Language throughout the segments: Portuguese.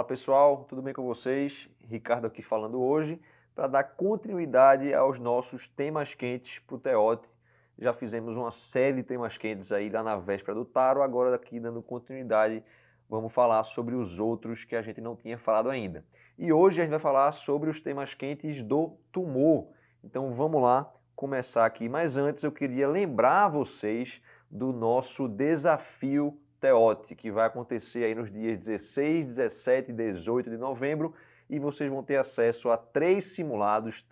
Fala pessoal, tudo bem com vocês? Ricardo aqui falando hoje para dar continuidade aos nossos temas quentes para o TEOT. Já fizemos uma série de temas quentes aí lá na véspera do Taro, agora aqui dando continuidade, vamos falar sobre os outros que a gente não tinha falado ainda. E hoje a gente vai falar sobre os temas quentes do tumor. Então vamos lá começar aqui, mas antes eu queria lembrar vocês do nosso desafio TEOT, que vai acontecer aí nos dias 16, 17 e 18 de novembro, e vocês vão ter acesso a três simulados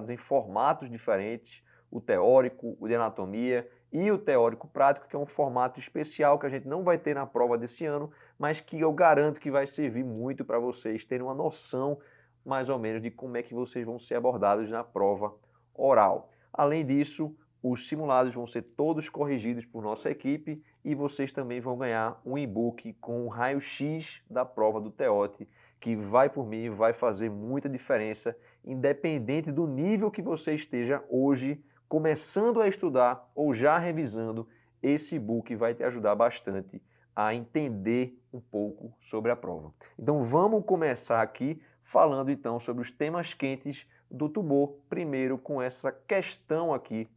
em formatos diferentes, o teórico, o de anatomia e o teórico prático, que é um formato especial que a gente não vai ter na prova desse ano, mas que eu garanto que vai servir muito para vocês terem uma noção mais ou menos de como é que vocês vão ser abordados na prova oral. Além disso, os simulados vão ser todos corrigidos por nossa equipe e vocês também vão ganhar um e-book com um raio-x da prova do TEOT, que vai por mim, vai fazer muita diferença, independente do nível que você esteja hoje, começando a estudar ou já revisando, esse e-book vai te ajudar bastante a entender um pouco sobre a prova. Então vamos começar aqui falando então sobre os temas quentes do tumor, primeiro com essa questão aqui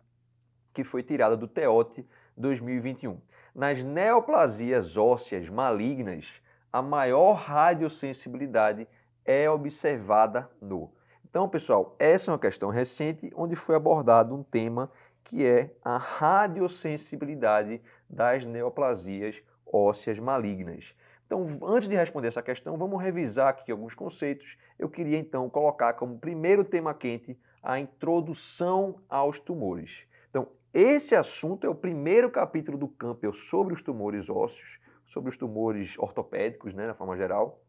que foi tirada do TEOT 2021. Nas neoplasias ósseas malignas, a maior radiosensibilidade é observada no. Então, pessoal, essa é uma questão recente onde foi abordado um tema que é a radiosensibilidade das neoplasias ósseas malignas. Então, antes de responder essa questão, vamos revisar aqui alguns conceitos. Eu queria então colocar como primeiro tema quente a introdução aos tumores. Então, esse assunto é o primeiro capítulo do Campbell sobre os tumores ósseos, sobre os tumores ortopédicos, né, na forma geral.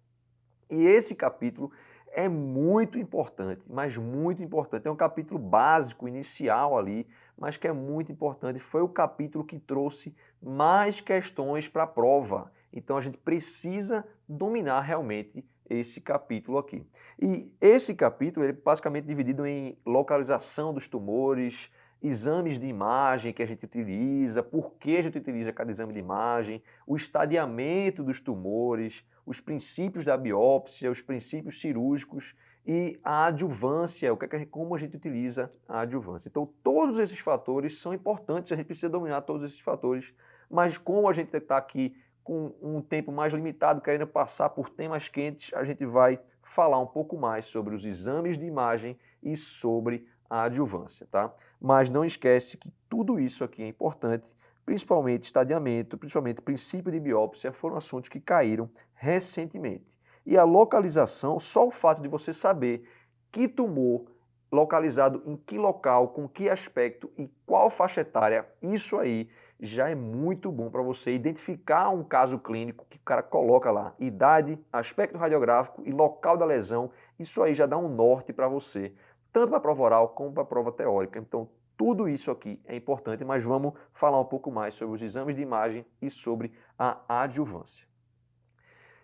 E esse capítulo é muito importante, mas muito importante. É um capítulo básico, inicial ali, mas que é muito importante. Foi o capítulo que trouxe mais questões para a prova. Então a gente precisa dominar realmente esse capítulo aqui. E esse capítulo ele é basicamente dividido em localização dos tumores, exames de imagem que a gente utiliza, por que a gente utiliza cada exame de imagem, o estadiamento dos tumores, os princípios da biópsia, os princípios cirúrgicos e a adjuvância, como a gente utiliza a adjuvância. Então, todos esses fatores são importantes, a gente precisa dominar todos esses fatores, mas como a gente está aqui com um tempo mais limitado, querendo passar por temas quentes, a gente vai falar um pouco mais sobre os exames de imagem e sobre a adjuvância, tá? Mas não esquece que tudo isso aqui é importante, principalmente estadiamento, principalmente princípio de biópsia, foram assuntos que caíram recentemente. E a localização, só o fato de você saber que tumor localizado em que local, com que aspecto e qual faixa etária, isso aí já é muito bom para você identificar um caso clínico que o cara coloca lá, idade, aspecto radiográfico e local da lesão, isso aí já dá um norte para você, tanto para a prova oral como para a prova teórica. Então, tudo isso aqui é importante, mas vamos falar um pouco mais sobre os exames de imagem e sobre a adjuvância.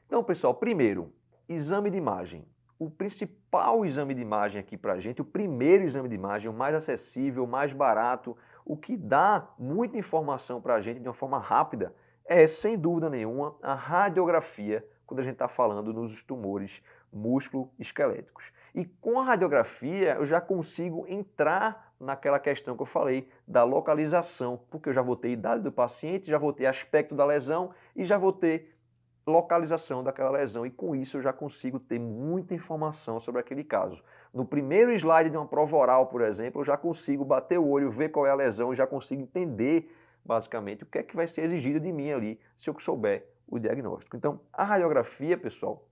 Então, pessoal, primeiro, exame de imagem. O principal exame de imagem aqui para a gente, o primeiro exame de imagem, o mais acessível, o mais barato, o que dá muita informação para a gente de uma forma rápida, é, sem dúvida nenhuma, a radiografia, quando a gente está falando nos tumores músculo-esqueléticos. E com a radiografia eu já consigo entrar naquela questão que eu falei da localização, porque eu já vou ter idade do paciente, já vou ter aspecto da lesão e já vou ter localização daquela lesão, e com isso eu já consigo ter muita informação sobre aquele caso. No primeiro slide de uma prova oral, por exemplo, eu já consigo bater o olho, ver qual é a lesão e já consigo entender basicamente o que é que vai ser exigido de mim ali se eu souber o diagnóstico. Então, a radiografia, pessoal,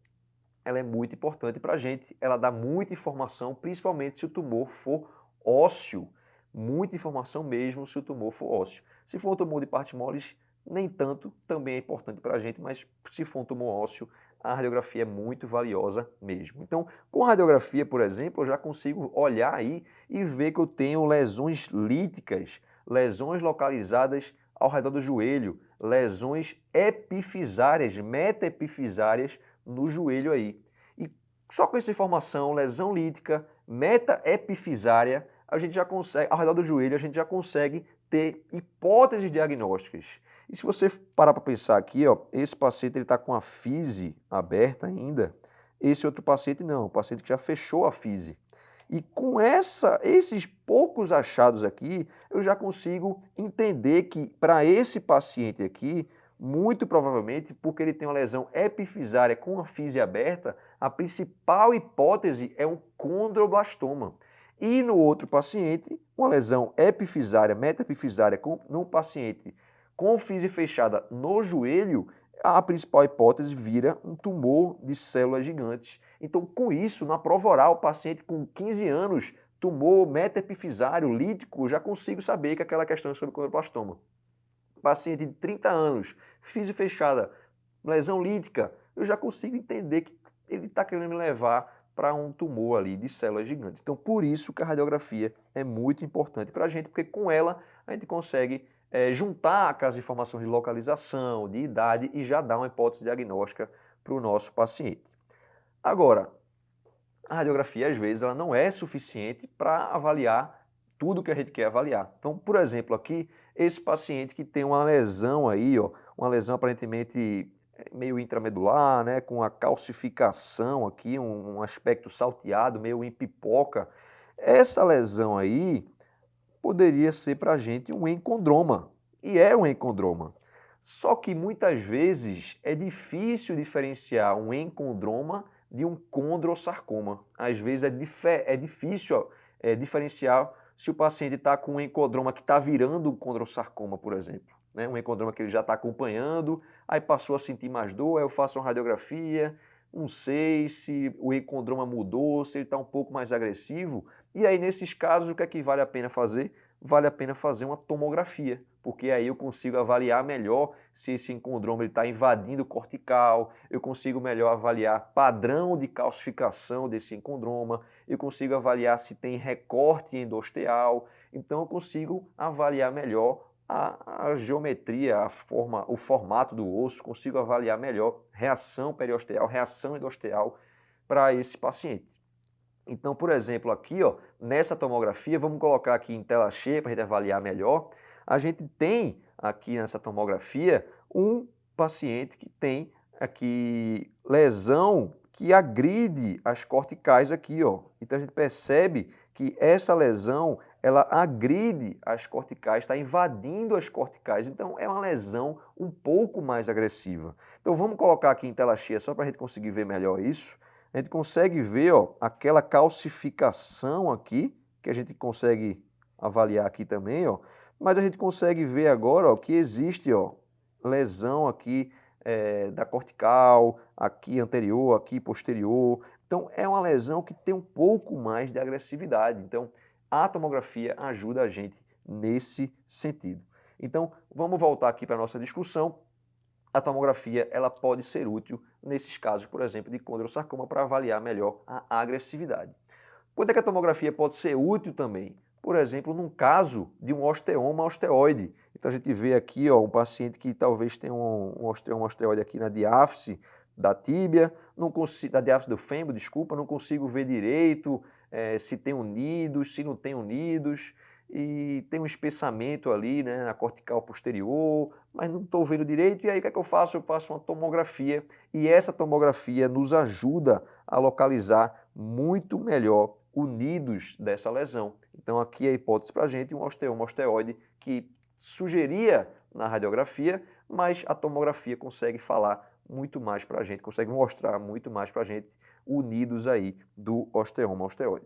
ela é muito importante para a gente, ela dá muita informação, principalmente se o tumor for ósseo, muita informação mesmo se o tumor for ósseo. Se for um tumor de partes moles, nem tanto, também é importante para a gente, mas se for um tumor ósseo, a radiografia é muito valiosa mesmo. Então, com a radiografia, por exemplo, eu já consigo olhar aí e ver que eu tenho lesões líticas, lesões localizadas ao redor do joelho, lesões epifisárias, metaepifisárias no joelho aí. E só com essa informação, lesão lítica, metaepifisária, a gente já consegue, ao redor do joelho, a gente já consegue ter hipóteses diagnósticas. E se você parar para pensar aqui, ó, esse paciente está com a fise aberta ainda, Esse outro paciente não, o paciente que já fechou a fise. E com esses poucos achados aqui, eu já consigo entender que para esse paciente aqui, muito provavelmente, porque ele tem uma lesão epifisária com a fise aberta, a principal hipótese é um condroblastoma. E no outro paciente, uma lesão epifisária, metaepifisária, num paciente com fise fechada no joelho, a principal hipótese vira um tumor de células gigantes. Então, com isso, na prova oral, o paciente com 15 anos, tumor metaepifisário, lítico, já consigo saber que aquela questão é sobre condroblastoma. Paciente de 30 anos, fise fechada, lesão lítica, eu já consigo entender que ele está querendo me levar para um tumor ali de células gigantes. Então, por isso que a radiografia é muito importante para a gente, porque com ela a gente consegue juntar aquelas informações de localização, de idade e já dar uma hipótese diagnóstica para o nosso paciente. Agora, a radiografia, às vezes, ela não é suficiente para avaliar tudo que a gente quer avaliar. Então, por exemplo, aqui, esse paciente que tem uma lesão aí, ó, uma lesão aparentemente meio intramedular, né, com a calcificação aqui, um aspecto salteado, meio em pipoca. Essa lesão aí poderia ser para a gente um encondroma, e é um encondroma. Só que muitas vezes é difícil diferenciar um encondroma de um condrossarcoma. Às vezes é difícil diferenciar se o paciente está com um encondroma que está virando um condrossarcoma, por exemplo. Né? Um encondroma que ele já está acompanhando, aí passou a sentir mais dor, aí eu faço uma radiografia, não sei se o encondroma mudou, se ele está um pouco mais agressivo. E aí, nesses casos, o que é que vale a pena fazer? Vale a pena fazer uma tomografia, porque aí eu consigo avaliar melhor se esse encondroma está invadindo o cortical, eu consigo melhor avaliar padrão de calcificação desse encondroma, eu consigo avaliar se tem recorte endosteal, então eu consigo avaliar melhor a geometria, o formato do osso, consigo avaliar melhor reação periosteal, reação endosteal para esse paciente. Então, por exemplo, aqui, ó, nessa tomografia, vamos colocar aqui em tela cheia para a gente avaliar melhor. A gente tem aqui nessa tomografia um paciente que tem aqui lesão que agride as corticais aqui, ó. Então a gente percebe que essa lesão, ela agride as corticais, está invadindo as corticais. Então é uma lesão um pouco mais agressiva. Então vamos colocar aqui em tela cheia só para a gente conseguir ver melhor isso. A gente consegue ver, ó, aquela calcificação aqui, que a gente consegue avaliar aqui também, ó, mas a gente consegue ver agora, ó, que existe, ó, lesão aqui da cortical, aqui anterior, aqui posterior. Então é uma lesão que tem um pouco mais de agressividade. Então a tomografia ajuda a gente nesse sentido. Então vamos voltar aqui para a nossa discussão. A tomografia ela pode ser útil nesses casos, por exemplo, de condrossarcoma para avaliar melhor a agressividade. Quando é que a tomografia pode ser útil também? Por exemplo, num caso de um osteoma osteoide. Então a gente vê aqui, ó, um paciente que talvez tenha um osteoma osteoide aqui na diáfise da tíbia, da diáfise do fêmur, desculpa, não consigo ver direito se tem unidos, se não tem unidos, e tem um espessamento ali, né, na cortical posterior, mas não estou vendo direito, e aí o que é que eu faço? Eu faço uma tomografia, e essa tomografia nos ajuda a localizar muito melhor unidos dessa lesão. Então aqui a hipótese para a gente, um osteoma osteoide que sugeria na radiografia, mas a tomografia consegue falar muito mais para a gente, consegue mostrar muito mais para a gente unidos aí do osteoma osteoide.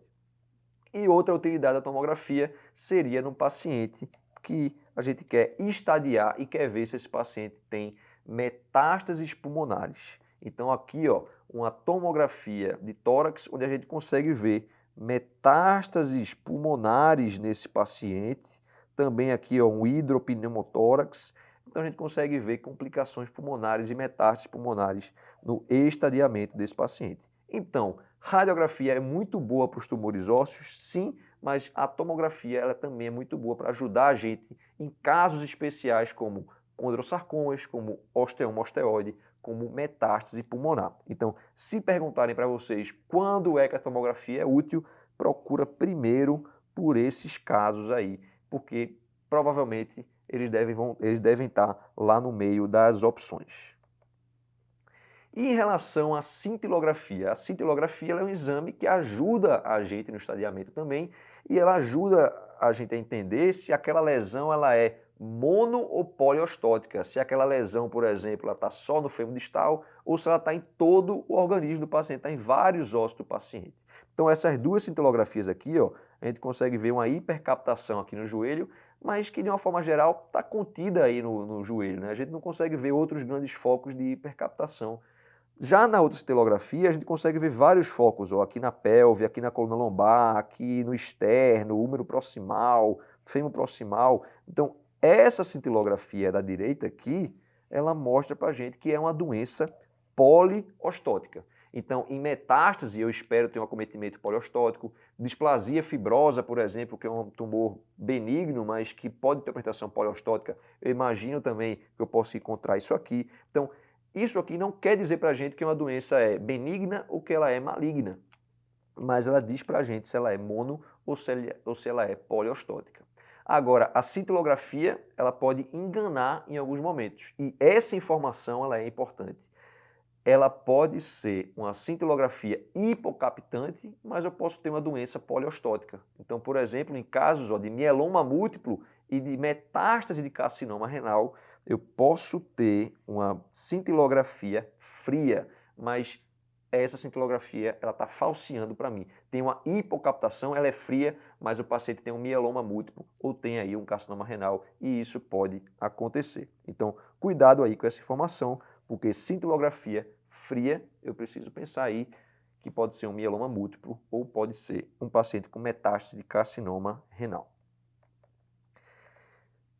E outra utilidade da tomografia seria no paciente que a gente quer estadiar e quer ver se esse paciente tem metástases pulmonares. Então aqui, ó, uma tomografia de tórax, onde a gente consegue ver metástases pulmonares nesse paciente. Também aqui, ó, um hidropneumotórax. Então a gente consegue ver complicações pulmonares e metástases pulmonares no estadiamento desse paciente. Então, radiografia é muito boa para os tumores ósseos, sim, mas a tomografia ela também é muito boa para ajudar a gente em casos especiais como condrossarcomas, como osteoma osteoide, como metástase pulmonar. Então, se perguntarem para vocês quando é que a tomografia é útil, procura primeiro por esses casos aí, porque provavelmente eles devem estar lá no meio das opções. E em relação à cintilografia? A cintilografia ela é um exame que ajuda a gente no estadiamento também e ela ajuda a gente a entender se aquela lesão ela é mono ou poliostótica, se aquela lesão, por exemplo, ela está só no fêmur distal ou se ela está em todo o organismo do paciente, está em vários ossos do paciente. Então essas duas cintilografias aqui, ó, a gente consegue ver uma hipercaptação aqui no joelho, mas que de uma forma geral está contida aí no joelho, né? A gente não consegue ver outros grandes focos de hipercaptação. Já na ultracilografia, a gente consegue ver vários focos, ó, aqui na pelve, aqui na coluna lombar, aqui no externo, úmero proximal, fêmur proximal. Então, essa cintilografia da direita aqui, ela mostra para a gente que é uma doença poliostótica. Então, em metástase, eu espero ter um acometimento poliostótico. Displasia fibrosa, por exemplo, que é um tumor benigno, mas que pode ter apresentação poliostótica, eu imagino também que eu posso encontrar isso aqui. Então, isso aqui não quer dizer para a gente que uma doença é benigna ou que ela é maligna, mas ela diz para a gente se ela é mono ou se ela é poliostótica. Agora, a cintilografia ela pode enganar em alguns momentos e essa informação ela é importante. Ela pode ser uma cintilografia hipocaptante, mas eu posso ter uma doença poliostótica. Então, por exemplo, em casos de mieloma múltiplo e de metástase de carcinoma renal, eu posso ter uma cintilografia fria, mas essa cintilografia ela está falseando para mim. Tem uma hipocaptação, ela é fria, mas o paciente tem um mieloma múltiplo ou tem aí um carcinoma renal e isso pode acontecer. Então, cuidado aí com essa informação, porque cintilografia fria, eu preciso pensar aí que pode ser um mieloma múltiplo ou pode ser um paciente com metástase de carcinoma renal.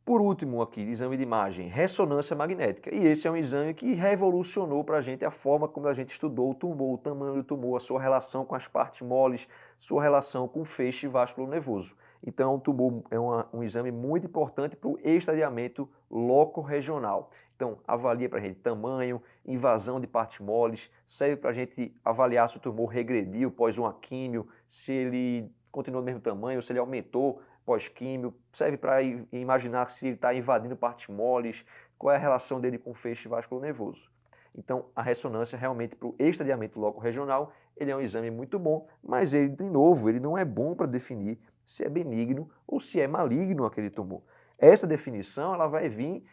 Por último aqui, exame de imagem, ressonância magnética. E esse é um exame que revolucionou para a gente a forma como a gente estudou o tumor, o tamanho do tumor, a sua relação com as partes moles, sua relação com o feixe vasculonervoso. Então, o tumor é um exame muito importante para o estadiamento locorregional. Então, avalia para a gente tamanho, invasão de partes moles, serve para a gente avaliar se o tumor regrediu pós uma químio, se ele continua do mesmo tamanho, se ele aumentou pós-químio, serve para imaginar se ele está invadindo partes moles, qual é a relação dele com o feixe vasculonervoso. Então, a ressonância realmente para o estadiamento locorregional, ele é um exame muito bom, mas ele, de novo, ele não é bom para definir se é benigno ou se é maligno aquele tumor. Essa definição ela vai vir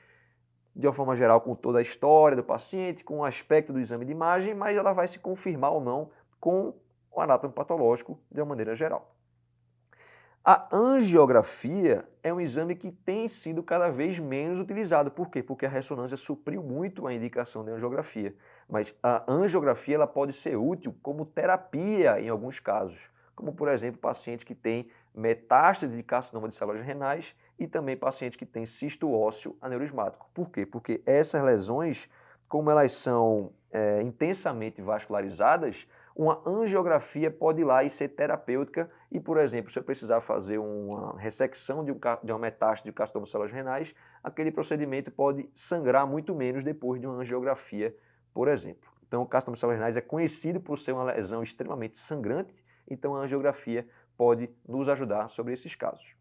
de uma forma geral com toda a história do paciente, com o aspecto do exame de imagem, mas ela vai se confirmar ou não com o anátomo patológico de uma maneira geral. A angiografia é um exame que tem sido cada vez menos utilizado. Por quê? Porque a ressonância supriu muito a indicação da angiografia. Mas a angiografia ela pode ser útil como terapia em alguns casos, como por exemplo pacientes que têm metástase de carcinoma de células renais e também pacientes que têm cisto ósseo aneurismático. Por quê? Porque essas lesões, como elas são intensamente vascularizadas, uma angiografia pode ir lá e ser terapêutica e, por exemplo, se eu precisar fazer uma ressecção de uma metástase de carcinoma de células renais, aquele procedimento pode sangrar muito menos depois de uma angiografia, por exemplo. Então, o carcinoma de células renais é conhecido por ser uma lesão extremamente sangrante, então a angiografia pode nos ajudar sobre esses casos.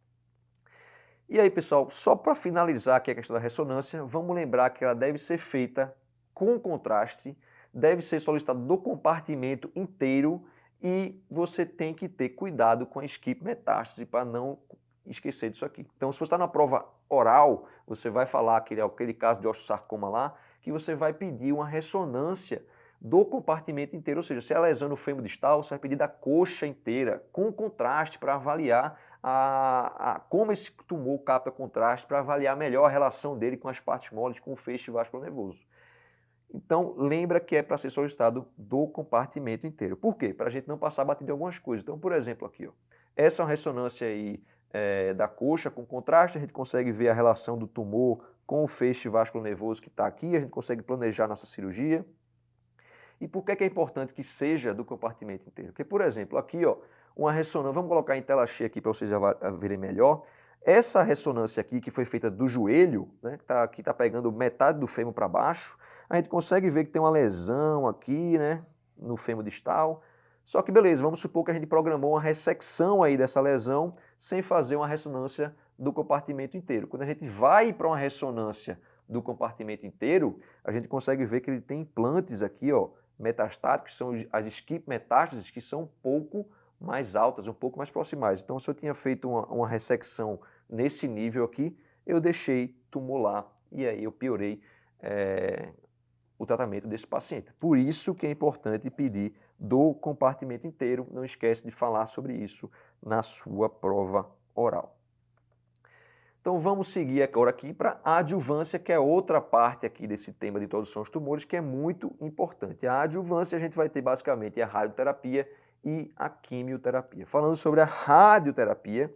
E aí, pessoal, só para finalizar aqui a questão da ressonância, vamos lembrar que ela deve ser feita com contraste, deve ser solicitado do compartimento inteiro e você tem que ter cuidado com a skip metástase para não esquecer disso aqui. Então, se você está na prova oral, você vai falar aquele caso de osteosarcoma lá, que você vai pedir uma ressonância do compartimento inteiro, ou seja, se é a lesão no fêmur distal, você vai pedir da coxa inteira, com contraste para avaliar como esse tumor capta contraste, para avaliar melhor a relação dele com as partes moles, com o feixe vasculonervoso. Então, lembra que é para ser solicitado do compartimento inteiro. Por quê? Para a gente não passar batido em algumas coisas. Então, por exemplo, aqui, ó, essa é uma ressonância aí, da coxa com contraste, a gente consegue ver a relação do tumor com o feixe vasculonervoso que está aqui, a gente consegue planejar nossa cirurgia. E por que é importante que seja do compartimento inteiro? Porque, por exemplo, aqui, ó, uma ressonância, vamos colocar em tela cheia aqui para vocês verem melhor. Essa ressonância aqui, que foi feita do joelho, né, que está pegando metade do fêmur para baixo, a gente consegue ver que tem uma lesão aqui, né, no fêmur distal. Só que beleza, vamos supor que a gente programou uma ressecção aí dessa lesão sem fazer uma ressonância do compartimento inteiro. Quando a gente vai para uma ressonância do compartimento inteiro, a gente consegue ver que ele tem implantes aqui, ó, metastáticos, que são as skip metástases, que são um pouco mais altas, um pouco mais proximais. Então, se eu tinha feito uma ressecção nesse nível aqui, eu deixei tumor lá e aí eu piorei o tratamento desse paciente. Por isso que é importante pedir do compartimento inteiro. Não esquece de falar sobre isso na sua prova oral. Então vamos seguir agora aqui para a adjuvância, que é outra parte aqui desse tema de introdução aos tumores, que é muito importante. A adjuvância a gente vai ter basicamente a radioterapia e a quimioterapia. Falando sobre a radioterapia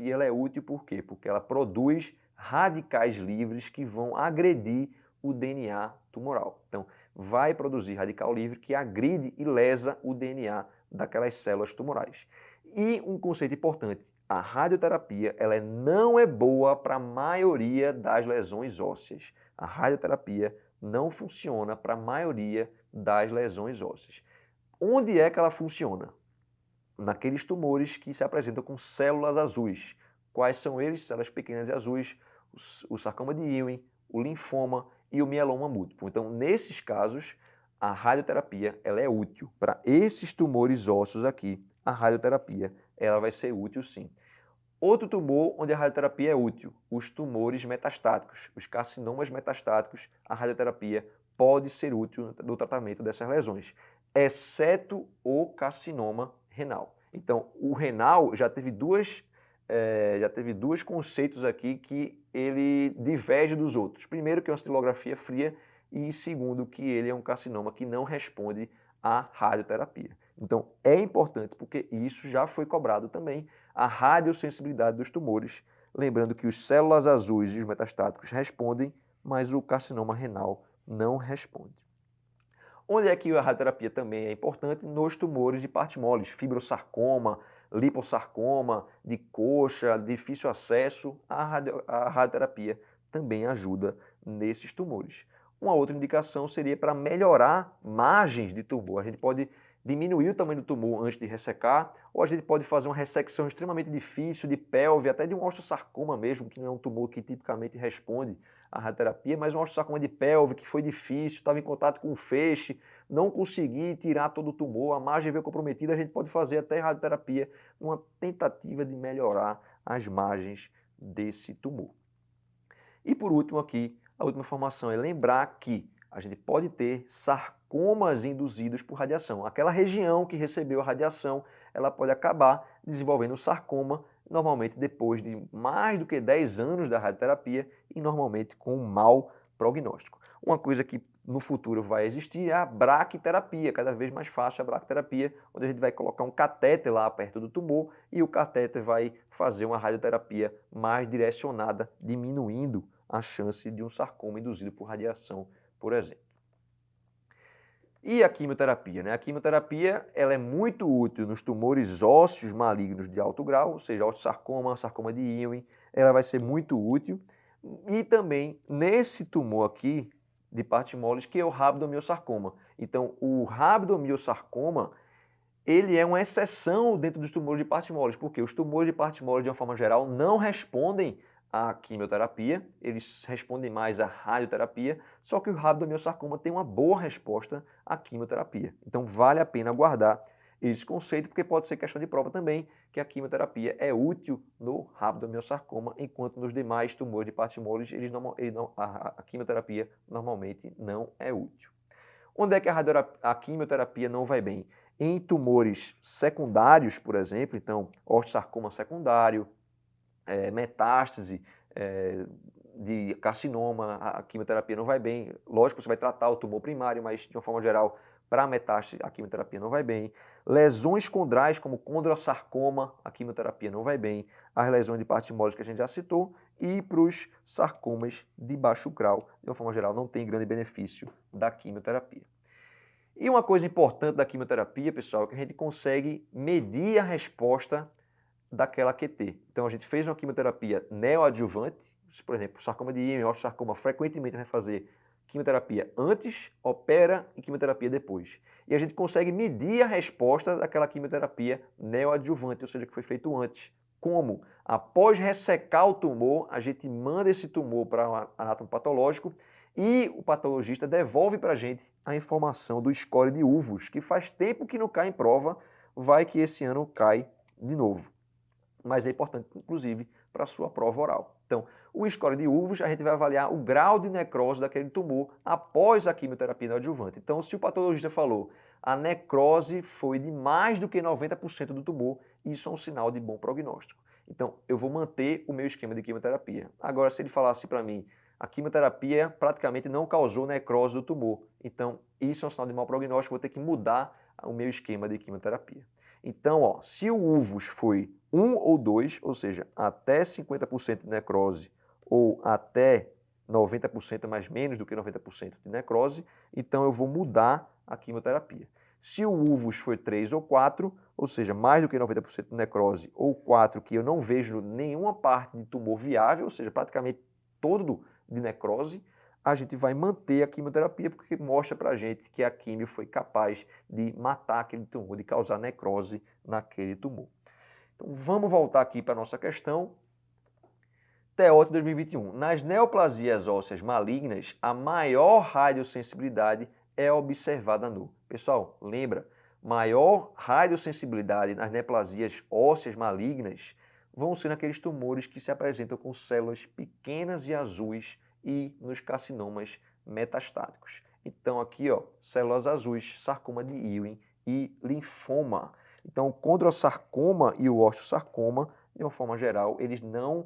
ela é útil por quê? Porque ela produz radicais livres que vão agredir o DNA tumoral. Então, vai produzir radical livre que agride e lesa o DNA daquelas células tumorais. E um conceito importante, a radioterapia ela não é boa para a maioria das lesões ósseas. A radioterapia não funciona para a maioria das lesões ósseas. Onde é que ela funciona? Naqueles tumores que se apresentam com células azuis. Quais são eles? Células pequenas e azuis, o sarcoma de Ewing, o linfoma e o mieloma múltiplo. Então, nesses casos, a radioterapia ela é útil. Para esses tumores ósseos aqui, a radioterapia ela vai ser útil sim. Outro tumor onde a radioterapia é útil, os tumores metastáticos, os carcinomas metastáticos, a radioterapia pode ser útil no tratamento dessas lesões, exceto o carcinoma renal. Então, o renal já teve dois conceitos aqui que ele diverge dos outros. Primeiro, que é uma estilografia fria, e segundo, que ele é um carcinoma que não responde à radioterapia. Então, é importante, porque isso já foi cobrado também, a radiosensibilidade dos tumores, lembrando que os células azuis e os metastáticos respondem, mas o carcinoma renal não responde. Onde é que a radioterapia também é importante? Nos tumores de partes moles, fibrosarcoma, lipossarcoma, de coxa, difícil acesso, a radioterapia também ajuda nesses tumores. Uma outra indicação seria para melhorar margens de tumor. A gente pode diminuir o tamanho do tumor antes de ressecar, ou a gente pode fazer uma ressecção extremamente difícil de pelve, até de um osteosarcoma mesmo, que não é um tumor que tipicamente responde à radioterapia, mas um osteosarcoma de pelve que foi difícil, estava em contato com o feixe, não consegui tirar todo o tumor, a margem veio comprometida, a gente pode fazer até radioterapia, uma tentativa de melhorar as margens desse tumor. E por último aqui, a última informação é lembrar que a gente pode ter sarcomas induzidos por radiação. Aquela região que recebeu a radiação, ela pode acabar desenvolvendo sarcoma, normalmente depois de mais do que 10 anos da radioterapia e normalmente com um mau prognóstico. Uma coisa que no futuro vai existir é a braquiterapia, cada vez mais fácil a braquiterapia, onde a gente vai colocar um catéter lá perto do tumor e o catéter vai fazer uma radioterapia mais direcionada, diminuindo a chance de um sarcoma induzido por radiação, por exemplo. E a quimioterapia, né? A quimioterapia ela é muito útil nos tumores ósseos malignos de alto grau, ou seja, osteosarcoma, sarcoma de Ewing, ela vai ser muito útil. E também nesse tumor aqui de partes moles, que é o rabdomiossarcoma. Então, o rabdomiossarcoma, ele é uma exceção dentro dos tumores de partes moles, porque os tumores de partes moles, de uma forma geral, não respondem à quimioterapia, eles respondem mais à radioterapia, só que o rabdomiossarcoma tem uma boa resposta à quimioterapia. Então vale a pena guardar esse conceito, porque pode ser questão de prova também, que a quimioterapia é útil no rabdomiossarcoma, enquanto nos demais tumores de partes moles, a quimioterapia normalmente não é útil. Onde é que a quimioterapia não vai bem? Em tumores secundários, por exemplo, então osteosarcoma secundário, metástase de carcinoma, a quimioterapia não vai bem. Lógico, você vai tratar o tumor primário, mas de uma forma geral, para metástase, a quimioterapia não vai bem. Lesões condrais, como condrosarcoma, a quimioterapia não vai bem. As lesões de partes moles que a gente já citou. E para os sarcomas de baixo grau, de uma forma geral, não tem grande benefício da quimioterapia. E uma coisa importante da quimioterapia, pessoal, é que a gente consegue medir a resposta daquela QT. Então a gente fez uma quimioterapia neoadjuvante, por exemplo, sarcoma de Ewing, osteosarcoma, frequentemente vai fazer quimioterapia antes, opera e quimioterapia depois. E a gente consegue medir a resposta daquela quimioterapia neoadjuvante, ou seja, que foi feito antes. Como? Após ressecar o tumor, a gente manda esse tumor para o anátomo patológico e o patologista devolve para a gente a informação do score de uvos, que faz tempo que não cai em prova, vai que esse ano cai de novo. Mas é importante, inclusive, para a sua prova oral. Então, o score de uvos, a gente vai avaliar o grau de necrose daquele tumor após a quimioterapia neoadjuvante. Então, se o patologista falou a necrose foi de mais do que 90% do tumor, isso é um sinal de bom prognóstico. Então, eu vou manter o meu esquema de quimioterapia. Agora, se ele falasse para mim, a quimioterapia praticamente não causou necrose do tumor, então isso é um sinal de mau prognóstico, vou ter que mudar o meu esquema de quimioterapia. Então, ó, se o uvos foi 1 ou 2, ou seja, até 50% de necrose ou até 90%, mais menos do que 90% de necrose, então eu vou mudar a quimioterapia. Se o uvos foi 3 ou 4, ou seja, mais do que 90% de necrose, ou 4 que eu não vejo nenhuma parte de tumor viável, ou seja, praticamente todo de necrose, a gente vai manter a quimioterapia porque mostra pra gente que a quimio foi capaz de matar aquele tumor, de causar necrose naquele tumor. Então vamos voltar aqui para a nossa questão. TEOT 2021. Nas neoplasias ósseas malignas, a maior radiosensibilidade é observada no. Pessoal, lembra, maior radiosensibilidade nas neoplasias ósseas malignas vão ser naqueles tumores que se apresentam com células pequenas e azuis e nos carcinomas metastáticos. Então aqui, ó, células azuis, sarcoma de Ewing e linfoma. Então o condrosarcoma e o osteosarcoma, de uma forma geral, eles não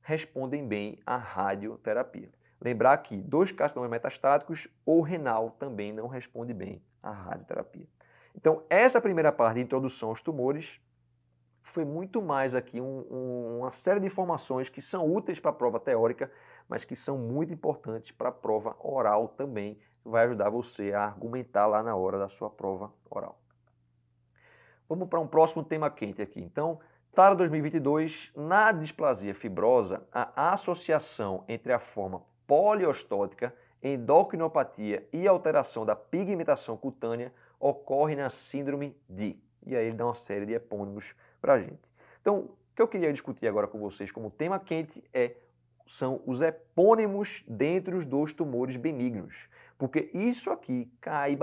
respondem bem à radioterapia. Lembrar que 2 carcinomas metastáticos ou renal também não responde bem à radioterapia. Então, essa primeira parte de introdução aos tumores foi muito mais aqui uma série de informações que são úteis para a prova teórica, mas que são muito importantes para a prova oral também, que vai ajudar você a argumentar lá na hora da sua prova oral. Vamos para um próximo tema quente aqui. Então, TARO 2022, na displasia fibrosa, a associação entre a forma poliostótica, endocrinopatia e alteração da pigmentação cutânea ocorre na síndrome de. E aí ele dá uma série de epônimos para a gente. Então, o que eu queria discutir agora com vocês como tema quente são os epônimos dentro dos tumores benignos. Porque isso aqui caiu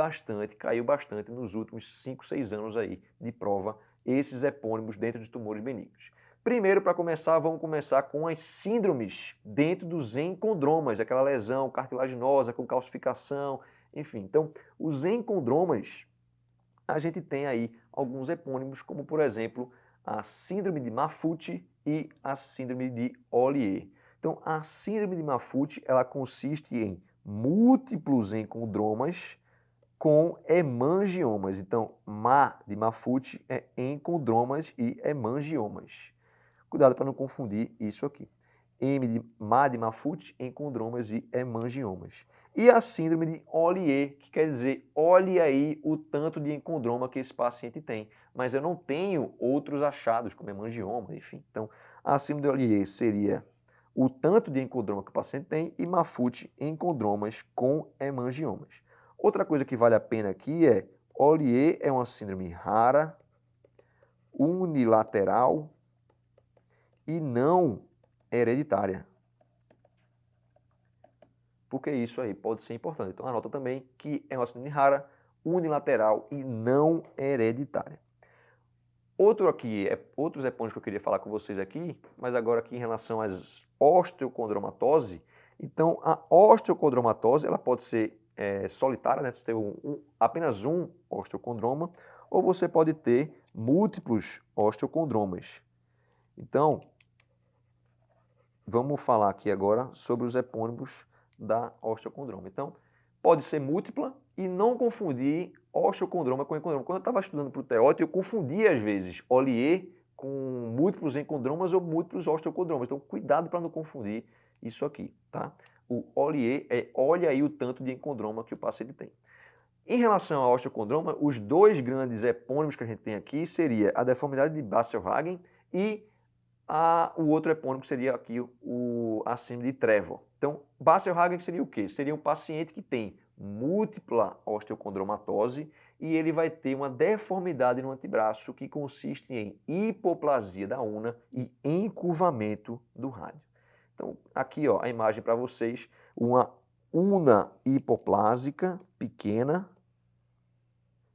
bastante nos últimos 5, 6 anos aí de prova, esses epônimos dentro de tumores benignos. Primeiro, para começar, vamos começar com as síndromes dentro dos encondromas, aquela lesão cartilaginosa com calcificação, enfim. Então, os encondromas, a gente tem aí alguns epônimos, como por exemplo, a síndrome de Maffucci e a síndrome de Ollier. Então, a síndrome de Maffucci, ela consiste em múltiplos encondromas com hemangiomas. Então, Ma de Maffucci é encondromas e hemangiomas. Cuidado para não confundir isso aqui. M de Ma de Maffucci, encondromas e hemangiomas. E a síndrome de Ollier, que quer dizer, olhe aí o tanto de encondroma que esse paciente tem. Mas eu não tenho outros achados, como hemangioma, enfim. Então, a síndrome de Ollier seria o tanto de encondroma que o paciente tem e Maffucci, encondromas com hemangiomas. Outra coisa que vale a pena aqui é, Ollier é uma síndrome rara, unilateral e não hereditária. Porque isso aí pode ser importante. Então anota também que é uma síndrome rara, unilateral e não hereditária. Outros epônimos que eu queria falar com vocês aqui, mas agora aqui em relação às osteocondromatose. Então a osteocondromatose ela pode ser solitária, né? Você tem apenas um osteocondroma, ou você pode ter múltiplos osteocondromas. Então, vamos falar aqui agora sobre os epônimos da osteocondroma. Então, pode ser múltipla e não confundir osteocondroma com encondroma. Quando eu estava estudando para o TEOT, eu confundia às vezes Ollier com múltiplos encondromas ou múltiplos osteocondromas. Então, cuidado para não confundir isso aqui, tá? O Ollier olha aí o tanto de encondroma que o paciente tem. Em relação ao osteocondroma, os dois grandes epônimos que a gente tem aqui seria a deformidade de Basel-Hagen e o outro epônimo seria aqui a síndrome de Trevor. Então, Basel-Hagen seria o quê? Seria um paciente que tem múltipla osteocondromatose e ele vai ter uma deformidade no antebraço que consiste em hipoplasia da una e encurvamento do rádio. Então, aqui ó, a imagem para vocês, uma una hipoplásica pequena,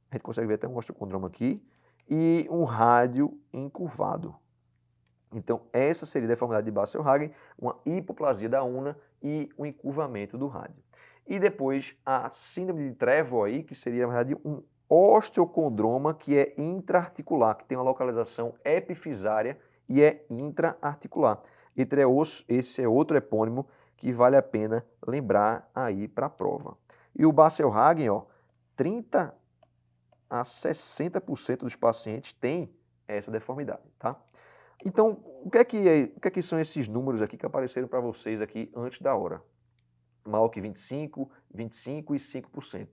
a gente consegue ver até um osteocondroma aqui, e um rádio encurvado. Então, essa seria a deformidade de Basel-Hagen, uma hipoplasia da una e um encurvamento do rádio. E depois a síndrome de Trevor aí, que seria, na verdade, um osteocondroma que é intraarticular, que tem uma localização epifisária e é intraarticular. Esse é outro epônimo que vale a pena lembrar aí para a prova. E o Basel-Hagen, ó, 30 a 60% dos pacientes têm essa deformidade, tá? Então, o que é que são esses números aqui que apareceram para vocês aqui antes da hora? Maior que 25, 25 e 5%.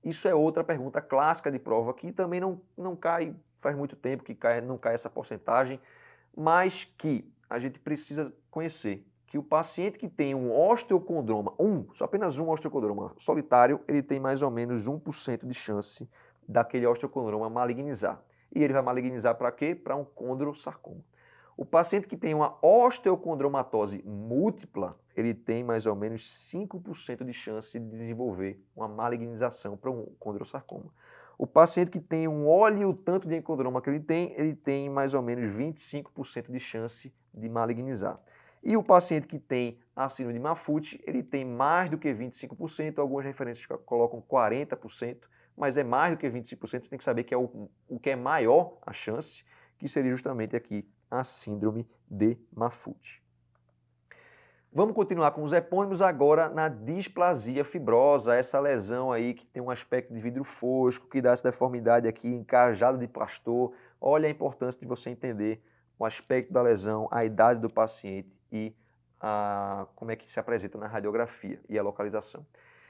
Isso é outra pergunta clássica de prova que também não cai, faz muito tempo que não cai essa porcentagem, mas que a gente precisa conhecer que o paciente que tem um osteocondroma, só apenas um osteocondroma solitário, ele tem mais ou menos 1% de chance daquele osteocondroma malignizar. E ele vai malignizar para quê? Para um condrosarcoma. O paciente que tem uma osteocondromatose múltipla, ele tem mais ou menos 5% de chance de desenvolver uma malignização para um condrosarcoma. O paciente que tem olhe o tanto de encondroma que ele tem mais ou menos 25% de chance de malignizar. E o paciente que tem a síndrome de Maffucci, ele tem mais do que 25%, algumas referências colocam 40%, mas é mais do que 25%, você tem que saber que é o que é maior a chance, que seria justamente aqui a síndrome de Maffucci. Vamos continuar com os epônimos agora na displasia fibrosa, essa lesão aí que tem um aspecto de vidro fosco, que dá essa deformidade aqui, encajado de pastor. Olha a importância de você entender o aspecto da lesão, a idade do paciente e como é que se apresenta na radiografia e a localização.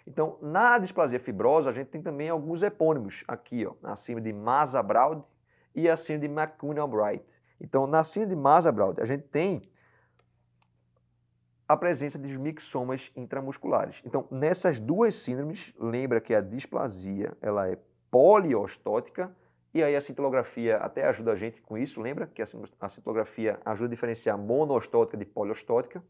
Então, na displasia fibrosa, a gente tem também alguns epônimos aqui, ó, acima de Maza-Braud e acima de McCune-Albright. Então, na síndrome de Maza-Braud, a gente tem a presença de mixomas intramusculares. Então, nessas duas síndromes, lembra que a displasia ela é poliostótica, e aí a cintilografia até ajuda a gente com isso, lembra que a cintilografia ajuda a diferenciar monoostótica de poliostótica.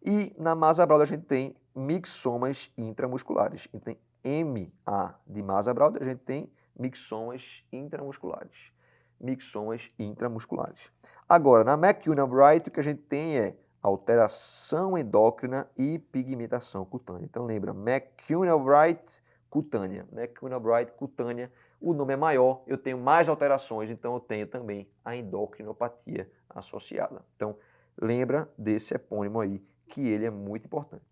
E na Maza-Braud a gente tem mixomas intramusculares. Então, MA de Maza-Braud, a gente tem mixomas intramusculares. Mixomas intramusculares. Agora, na McCune-Albright, o que a gente tem é alteração endócrina e pigmentação cutânea. Então, lembra, McCune-Albright cutânea. McCune-Albright cutânea, o nome é maior, eu tenho mais alterações, então eu tenho também a endocrinopatia associada. Então, lembra desse epônimo aí, que ele é muito importante.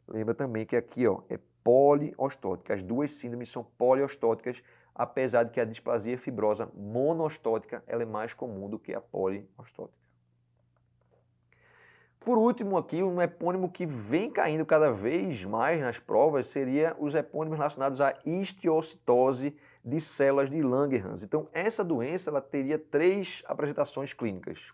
Lembra também que aqui ó, é poliostótica. As duas síndromes são poliostóticas, apesar de que a displasia fibrosa monoostótica ela é mais comum do que a poliostótica. Por último aqui, um epônimo que vem caindo cada vez mais nas provas seria os epônimos relacionados à histiocitose de células de Langerhans. Então, essa doença ela teria 3 apresentações clínicas.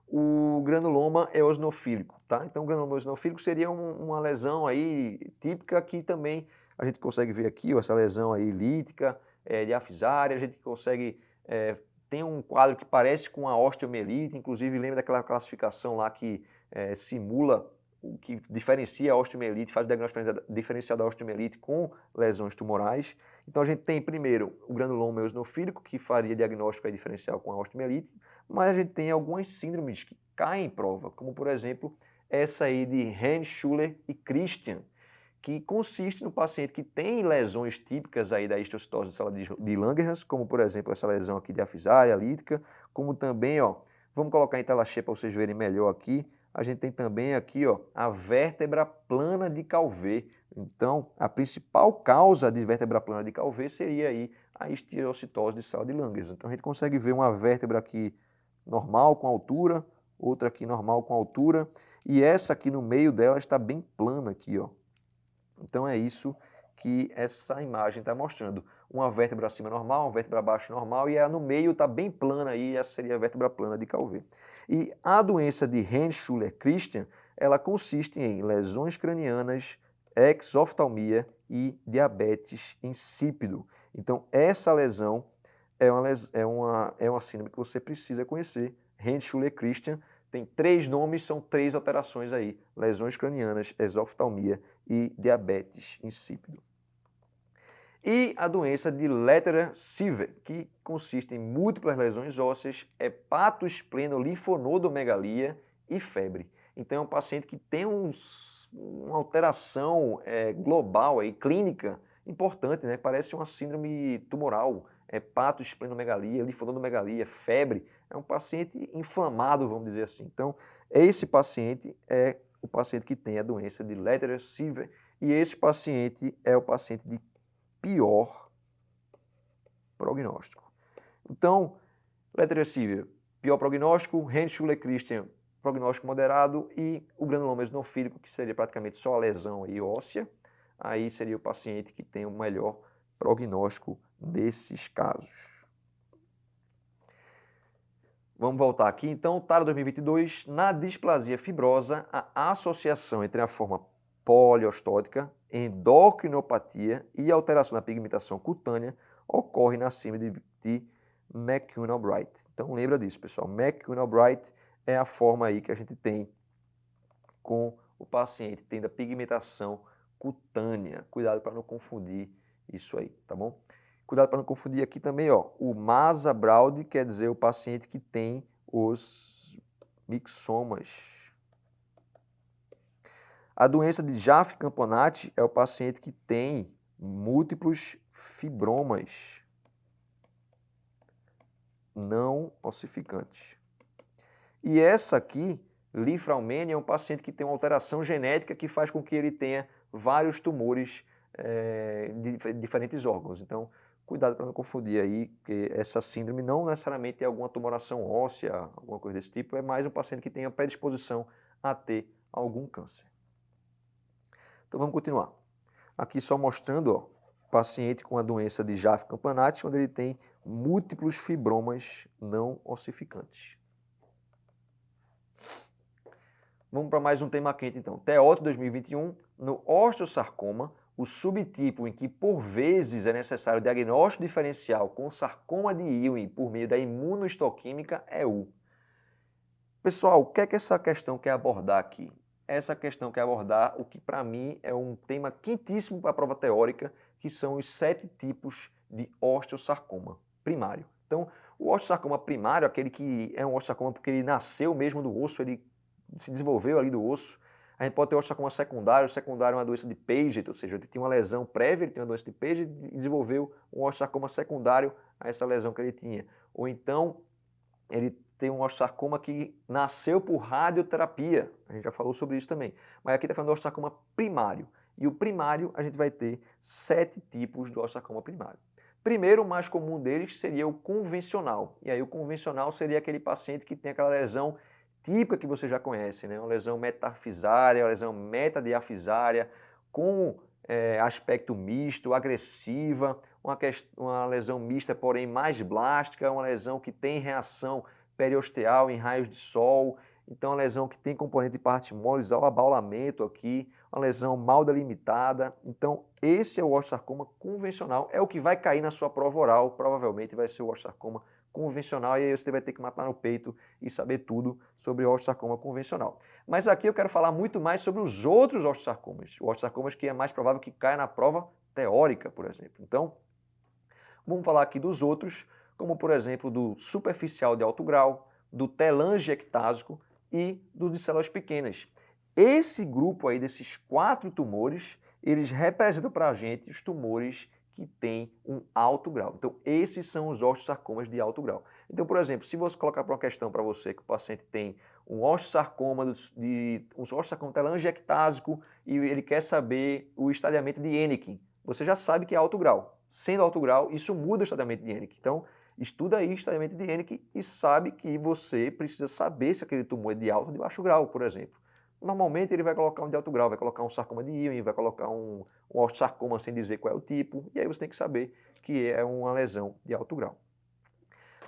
O granuloma eosinofílico, tá? Então, o granuloma eosinofílico seria uma lesão aí típica que também a gente consegue ver aqui, ó, essa lesão aí lítica, diafisária, a gente consegue tem um quadro que parece com a osteomielite, inclusive lembra daquela classificação lá que simula o que diferencia a osteomielite, faz o diagnóstico diferencial da osteomielite com lesões tumorais. Então a gente tem primeiro o granuloma eosinofílico, que faria diagnóstico diferencial com a osteomielite, mas a gente tem algumas síndromes que caem em prova, como por exemplo essa aí de Hensch, Schuller e Christian, que consiste no paciente que tem lesões típicas aí da histiocitose de célula de Langerhans, como por exemplo essa lesão aqui de diafisária, lítica, como também, ó, vamos colocar em tela cheia para vocês verem melhor aqui, a gente tem também aqui ó, a vértebra plana de Calvé. Então, a principal causa de vértebra plana de Calvé seria aí a histiocitose de célula de Langerhans. Então, a gente consegue ver uma vértebra aqui normal com altura, outra aqui normal com altura, e essa aqui no meio dela está bem plana aqui, ó. Então, é isso que essa imagem está mostrando. Uma vértebra acima normal, uma vértebra abaixo normal, e a no meio está bem plana aí, essa seria a vértebra plana de Calvé. E a doença de Hensch, Schuller, Christian, ela consiste em lesões cranianas, exoftalmia e diabetes insípido. Então, essa lesão é uma síndrome que você precisa conhecer. Heinz-Schüller-Christian tem 3 nomes, são 3 alterações aí: lesões cranianas, exoftalmia e diabetes insípido. E a doença de Lederer-Siever, que consiste em múltiplas lesões ósseas, hepatoesplenolinfonodomegalia e febre. Então é um paciente que tem uma alteração global, aí, clínica, importante, né? Parece uma síndrome tumoral, hepatoesplenomegalia, linfonodomegalia, febre. É um paciente inflamado, vamos dizer assim. Então, esse paciente é o paciente que tem a doença de Lederer-Siever, e esse paciente é o paciente de pior prognóstico. Então, Lederer-Siever, pior prognóstico, Heinz-Schüller-Christian, prognóstico moderado, e o granuloma eosinofílico, que seria praticamente só a lesão aí óssea, aí seria o paciente que tem o melhor prognóstico desses casos. Vamos voltar aqui, então, TARO 2022, na displasia fibrosa, a associação entre a forma poliostótica, endocrinopatia e alteração na pigmentação cutânea ocorre na síndrome de McCune-Albright. Então lembra disso, pessoal. McCune-Albright é a forma aí que a gente tem com o paciente tendo a pigmentação cutânea. Cuidado para não confundir isso aí, tá bom? Cuidado para não confundir aqui também, ó. O Maza-Braud quer dizer o paciente que tem os mixomas. A doença de Jaffe-Campanati é o paciente que tem múltiplos fibromas não ossificantes. E essa aqui, Li-Fraumeni, é um paciente que tem uma alteração genética que faz com que ele tenha vários tumores de diferentes órgãos. Então, cuidado para não confundir aí, que essa síndrome não necessariamente é alguma tumoração óssea, alguma coisa desse tipo, é mais um paciente que tem a predisposição a ter algum câncer. Então vamos continuar. Aqui só mostrando, ó, paciente com a doença de Jaffe-Campanati, quando ele tem múltiplos fibromas não ossificantes. Vamos para mais um tema quente então. TEOT 2021, no osteosarcoma, o subtipo em que por vezes é necessário diagnóstico diferencial com sarcoma de Ewing por meio da imunohistoquímica é o. Pessoal, o que é que essa questão quer abordar aqui? Essa questão quer abordar o que para mim é um tema quentíssimo para a prova teórica, que são os 7 tipos de osteosarcoma primário. Então, o osteosarcoma primário, aquele que é um osteosarcoma porque ele nasceu mesmo do osso, ele se desenvolveu ali do osso. A gente pode ter osteosarcoma secundário. O secundário é uma doença de Paget, ou seja, ele tinha uma lesão prévia, ele tinha uma doença de Paget e desenvolveu um osteosarcoma secundário a essa lesão que ele tinha. Ou então, ele tem um osteosarcoma que nasceu por radioterapia. A gente já falou sobre isso também. Mas aqui está falando do osteosarcoma primário. E o primário, a gente vai ter 7 tipos do osteosarcoma primário. Primeiro, o mais comum deles seria o convencional. E aí o convencional seria aquele paciente que tem aquela lesão típica que você já conhece, né? Uma lesão metafisária, uma lesão metadiafisária, com aspecto misto, agressiva, uma lesão mista, porém mais blástica, uma lesão que tem reação periosteal em raios de sol, então uma lesão que tem componente de partes moles ao abaulamento aqui, uma lesão mal delimitada. Então esse é o osteosarcoma convencional, é o que vai cair na sua prova oral, provavelmente vai ser o osteosarcoma convencional, e aí você vai ter que matar no peito e saber tudo sobre o osteosarcoma convencional. Mas aqui eu quero falar muito mais sobre os outros osteosarcomas, os osteosarcomas que é mais provável que caia na prova teórica, por exemplo. Então, vamos falar aqui dos outros, como por exemplo do superficial de alto grau, do telangiectásico e do de células pequenas. Esse grupo aí desses 4 tumores, eles representam para a gente os tumores que têm um alto grau. Então, esses são os osteosarcomas de alto grau. Então, por exemplo, se você colocar para uma questão para você que o paciente tem um osteosarcoma telangiectásico e ele quer saber o estadiamento de Hennequin, você já sabe que é alto grau. Sendo alto grau, isso muda o estadiamento de Hennequin. Então, estuda aí o estadiamento de Hennequin e sabe que você precisa saber se aquele tumor é de alto ou de baixo grau, por exemplo. Normalmente ele vai colocar um de alto grau, vai colocar um sarcoma de Ewing, vai colocar um osteosarcoma sem dizer qual é o tipo, e aí você tem que saber que é uma lesão de alto grau.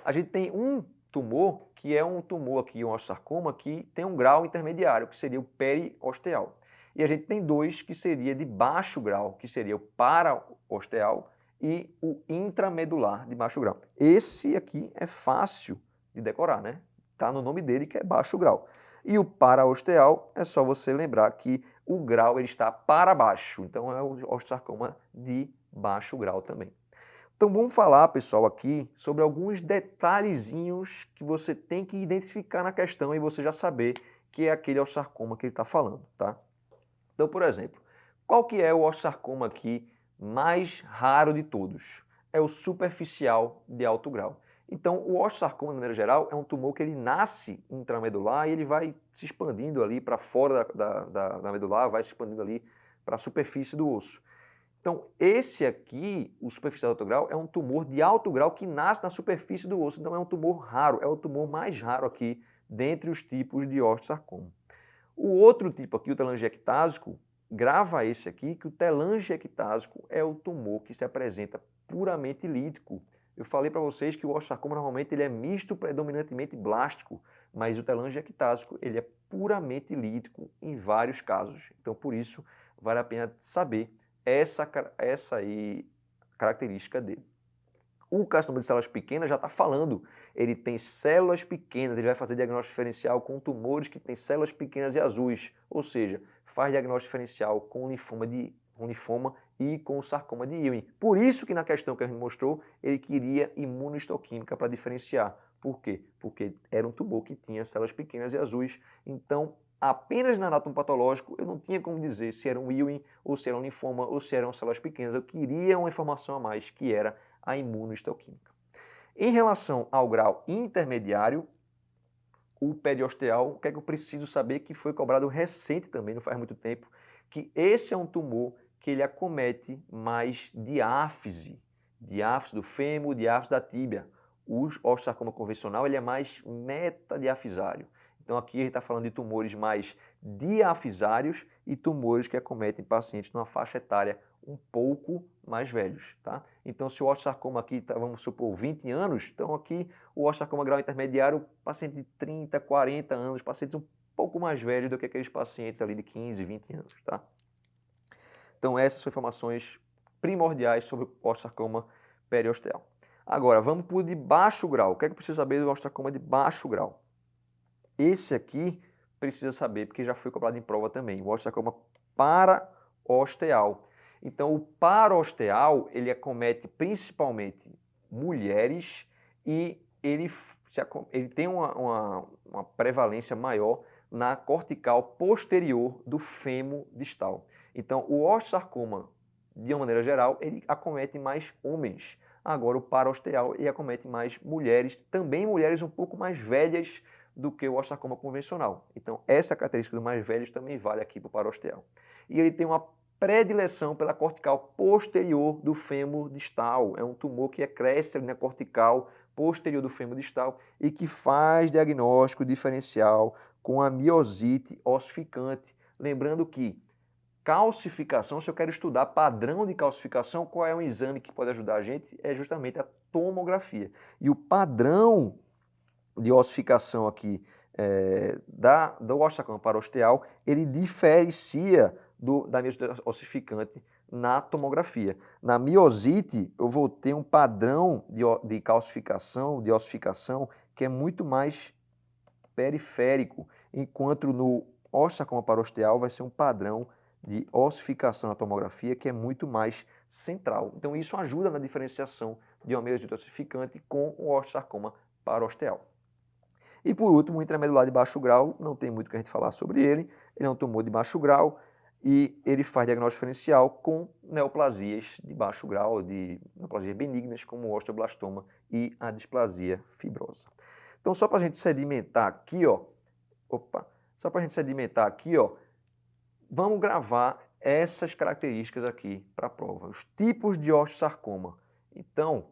A gente tem um tumor que é um tumor aqui, um osteosarcoma, que tem um grau intermediário, que seria o periosteal. E a gente tem 2 que seria de baixo grau, que seria o paraosteal e o intramedular de baixo grau. Esse aqui é fácil de decorar, né? Está no nome dele, que é baixo grau. E o paraosteal é só você lembrar que o grau ele está para baixo, então é o osteosarcoma de baixo grau também. Então vamos falar, pessoal, aqui sobre alguns detalhezinhos que você tem que identificar na questão e você já saber que é aquele osteosarcoma que ele está falando, tá? Então, por exemplo, qual que é o osteosarcoma aqui mais raro de todos? É o superficial de alto grau. Então, o osteosarcoma, de maneira geral, é um tumor que ele nasce intramedular e ele vai se expandindo ali para fora da medular, vai se expandindo ali para a superfície do osso. Então, esse aqui, o superficial de alto grau, é um tumor de alto grau que nasce na superfície do osso. Então, é um tumor raro, é o tumor mais raro aqui dentre os tipos de osteosarcoma. O outro tipo aqui, o telangiectásico, grava esse aqui, que o telangiectásico é o tumor que se apresenta puramente lítico. Eu falei para vocês que o osteosarcoma normalmente ele é misto predominantemente blástico, mas o telangiectásico ele é puramente lítico em vários casos. Então, por isso, vale a pena saber essa aí característica dele. O carcinoma de células pequenas já está falando, ele tem células pequenas, ele vai fazer diagnóstico diferencial com tumores que têm células pequenas e azuis, ou seja, faz diagnóstico diferencial com linfoma e com sarcoma de Ewing. Por isso que na questão que a gente mostrou, ele queria imunohistoquímica para diferenciar. Por quê? Porque era um tumor que tinha células pequenas e azuis, então apenas na anátomo patológico eu não tinha como dizer se era um Ewing, ou se era um linfoma, ou se eram células pequenas. Eu queria uma informação a mais, que era a imunohistoquímica. Em relação ao grau intermediário, o periosteal, o que é que eu preciso saber, que foi cobrado recente também, não faz muito tempo, que esse é um tumor que ele acomete mais diáfise do fêmur, diáfise da tíbia. O osteosarcoma convencional ele é mais metadiafisário. Então aqui a gente está falando de tumores mais diafisários e tumores que acometem pacientes numa faixa etária um pouco mais velhos, tá? Então se o osteosarcoma aqui, vamos supor, 20 anos, então aqui o osteosarcoma grau intermediário, paciente de 30, 40 anos, pacientes um pouco mais velhos do que aqueles pacientes ali de 15, 20 anos, tá? Então essas são informações primordiais sobre o osteosarcoma periosteal. Agora, vamos para o de baixo grau. O que é que eu preciso saber do osteosarcoma de baixo grau? Esse aqui precisa saber, porque já foi cobrado em prova também, o osteosarcoma paraosteal. Então, o paraosteal, ele acomete principalmente mulheres e ele tem uma prevalência maior na cortical posterior do fêmur distal. Então, o osteosarcoma, de uma maneira geral, ele acomete mais homens. Agora, o paraosteal, ele acomete mais mulheres, também mulheres um pouco mais velhas do que o osteosarcoma convencional. Então, essa característica dos mais velhos também vale aqui para o paraosteal. E ele tem uma predileção pela cortical posterior do fêmur distal. É um tumor que cresce ali na cortical posterior do fêmur distal e que faz diagnóstico diferencial com a miosite ossificante. Lembrando que calcificação, se eu quero estudar padrão de calcificação, qual é um exame que pode ajudar a gente? É justamente a tomografia. E o padrão de ossificação aqui do osteosarcoma parosteal, ele diferencia da miosite ossificante na tomografia. Na miosite, eu vou ter um padrão de calcificação, de ossificação, que é muito mais periférico, enquanto no osteosarcoma parosteal vai ser um padrão de ossificação na tomografia que é muito mais central. Então isso ajuda na diferenciação de uma miosite ossificante com o osteosarcoma parosteal. E por último, o intramedular de baixo grau, não tem muito o que a gente falar sobre ele, ele é um tumor de baixo grau e ele faz diagnóstico diferencial com neoplasias de baixo grau, de neoplasias benignas, como o osteoblastoma e a displasia fibrosa. Então, só para a gente sedimentar aqui, vamos gravar essas características aqui para a prova. Os tipos de osteosarcoma. Então,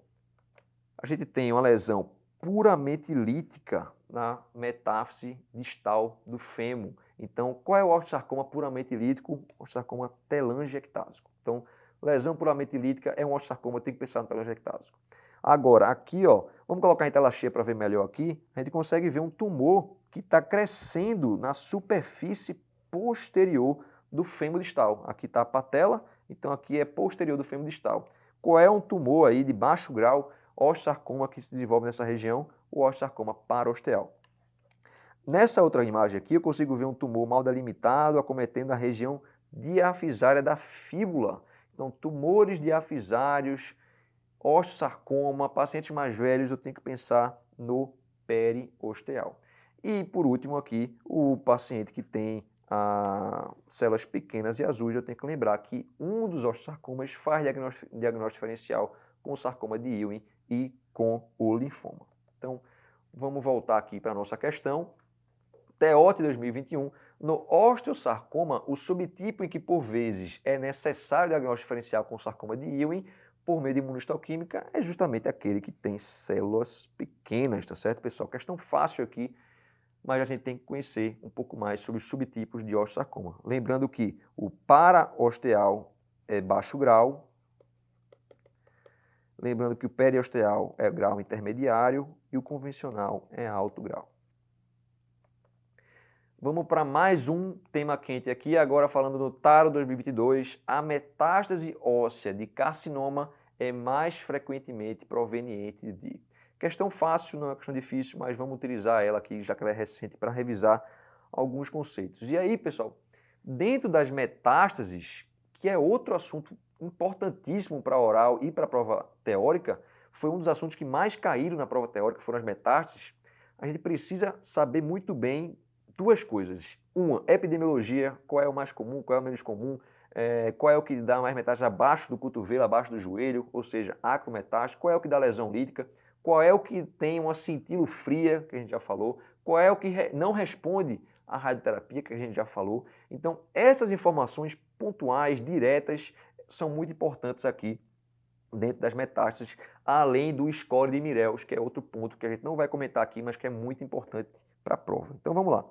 a gente tem uma lesão puramente lítica na metáfise distal do fêmur. Então, qual é o osteosarcoma puramente lítico? O osteosarcoma telangiectásico. Então, lesão puramente lítica é um osteosarcoma, tem que pensar no telangiectásico. Agora, aqui, vamos colocar em tela cheia para ver melhor aqui, a gente consegue ver um tumor que está crescendo na superfície posterior do fêmur distal. Aqui está a patela, então aqui é posterior do fêmur distal. Qual é um tumor aí de baixo grau, osteosarcoma, que se desenvolve nessa região? O osteosarcoma parosteal. Nessa outra imagem aqui, eu consigo ver um tumor mal delimitado acometendo a região diafisária da fíbula. Então, tumores diafisários, osteosarcoma, pacientes mais velhos, eu tenho que pensar no periosteal. E, por último aqui, o paciente que tem células pequenas e azuis, eu tenho que lembrar que um dos osteosarcomas faz diagnóstico diferencial com o sarcoma de Ewing e com o linfoma. Então, vamos voltar aqui para a nossa questão. TEOT 2021, no osteosarcoma, o subtipo em que por vezes é necessário diagnóstico diferencial com sarcoma de Ewing por meio de imunohistoquímica é justamente aquele que tem células pequenas, tá certo, pessoal? Questão fácil aqui, mas a gente tem que conhecer um pouco mais sobre os subtipos de osteosarcoma. Lembrando que o paraosteal é baixo grau, lembrando que o periosteal é grau intermediário e o convencional é alto grau. Vamos para mais um tema quente aqui, agora falando no TARO 2022, a metástase óssea de carcinoma é mais frequentemente proveniente de... Questão fácil, não é questão difícil, mas vamos utilizar ela aqui, já que ela é recente, para revisar alguns conceitos. E aí, pessoal, dentro das metástases, que é outro assunto importantíssimo para a oral e para a prova teórica, foi um dos assuntos que mais caíram na prova teórica, foram as metástases, a gente precisa saber muito bem duas coisas. Uma, epidemiologia, qual é o mais comum, qual é o menos comum, qual é o que dá mais metástase abaixo do cotovelo, abaixo do joelho, ou seja, acrometástase, qual é o que dá lesão lítica, qual é o que tem uma cintilo fria, que a gente já falou, qual é o que não responde à radioterapia, que a gente já falou. Então, essas informações pontuais, diretas, são muito importantes aqui dentro das metástases, além do score de Mirels, que é outro ponto que a gente não vai comentar aqui, mas que é muito importante para a prova. Então, vamos lá.